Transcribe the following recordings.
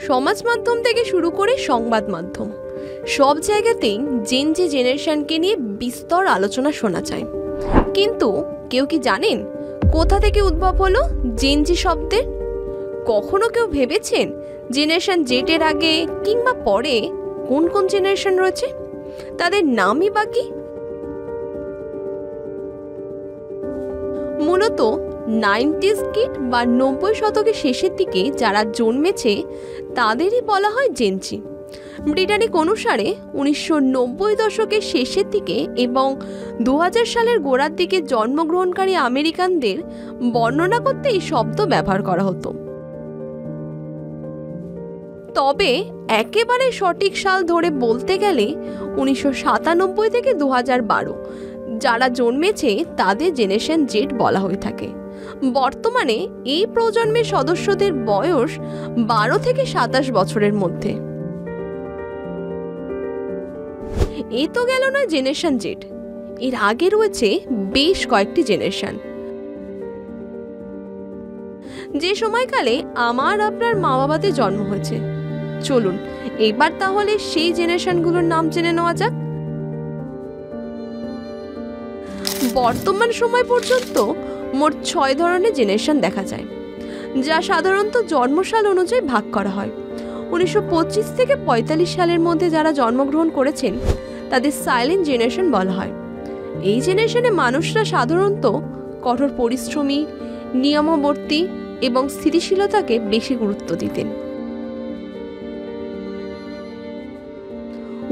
সমাজ মাধ্যম থেকে শুরু করে সংবাদ মাধ্যম, সব জায়গাতেই জেন জি জেনারেশনকে নিয়ে বিস্তর আলোচনা শোনা যায়। কিন্তু কেউ কি জানেন কোথা থেকে উদ্ভব হলো জেন জি শব্দের? কখনো কেউ ভেবেছেন জেনারেশন জেটের আগে কিংবা পরে কোন কোন জেনারেশন রয়েছে, তাদের নামই বাকি? মূলত 90s কিড বা 90 শতকের শেষের দিকে যারা জন্মেছে তাদেরই বলা হয় জেন জি। ব্রিটানিক অনুসারে 1990 দশকের শেষের দিকে এবং 2000 সালের গোড়ার দিকে জন্মগ্রহণকারী আমেরিকানদের বর্ণনা করতে এই শব্দ ব্যবহার করা হতো। তবে একেবারে সঠিক সাল ধরে বলতে গেলে 1997 থেকে 2012 যারা জন্মেছে তাদের জেনারেশন জেড বলা হয়ে থাকে। বর্তমানে এই প্রজন্মের সদস্যদের বয়স 12 থেকে 27 বছরের মধ্যে। এ তো গেল না জেনারেশন জেড, এর আগে রয়েছে বেশ কয়েকটি জেনারেশন। যে সময়কালে আমার আপনার মা বাবাদের জন্ম হয়েছে, চলুন এবার তাহলে সেই জেনারেশনগুলোর নাম জেনে নেওয়া যাক। বর্তমান সময় পর্যন্ত মোট 6 ধরনের জেনারেশন দেখা যায়, যা সাধারণত জন্মসাল অনুযায়ী ভাগ করা হয়। 1925 থেকে 45 সালের মধ্যে যারা জন্মগ্রহণ করেছেন তাদের সাইলেন্ট জেনারেশন বলা হয়। এই জেনারেশনে মানুষরা সাধারণত কঠোর পরিশ্রমী, নিয়মাবর্তী এবং স্থিতিশীলতাকে বেশি গুরুত্ব দিতেন।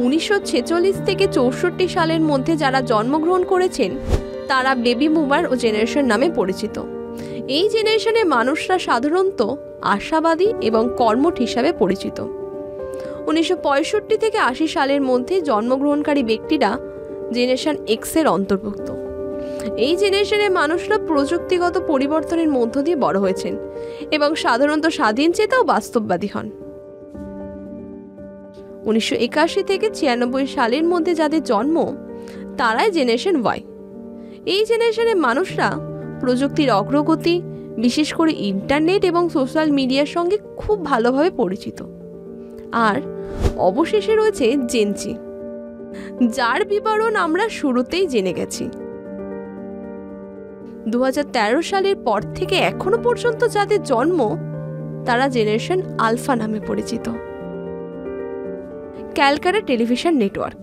1946 থেকে 64 সালের মধ্যে যারা জন্মগ্রহণ করেছেন তারা বেবি বুমার ও জেনারেশন নামে পরিচিত। এই জেনারেশনে মানুষরা সাধারণত আশাবাদী এবং কর্মঠ হিসাবে পরিচিত। 1965 থেকে 80 সালের মধ্যে জন্মগ্রহণকারী ব্যক্তিরা জেনারেশন এক্স এর অন্তর্ভুক্ত। এই জেনারেশনে মানুষরা প্রযুক্তিগত পরিবর্তনের মধ্য দিয়ে বড় হয়েছেন এবং সাধারণত স্বাধীনচেতা ও বাস্তববাদী হন। 1981 থেকে 96 সালের মধ্যে যাদের জন্ম তারাই জেনারেশন ওয়াই। এই জেনারেশনের মানুষরা প্রযুক্তির অগ্রগতি, বিশেষ করে ইন্টারনেট এবং সোশ্যাল মিডিয়ার সঙ্গে খুব ভালোভাবে পরিচিত। আর অবশেষে রয়েছে জেন জি, যার বিবরণ আমরা শুরুতেই জেনে গেছি। 2013 সালের পর থেকে এখনো পর্যন্ত যাদের জন্ম তারা জেনারেশন আলফা নামে পরিচিত। Calcutta television network.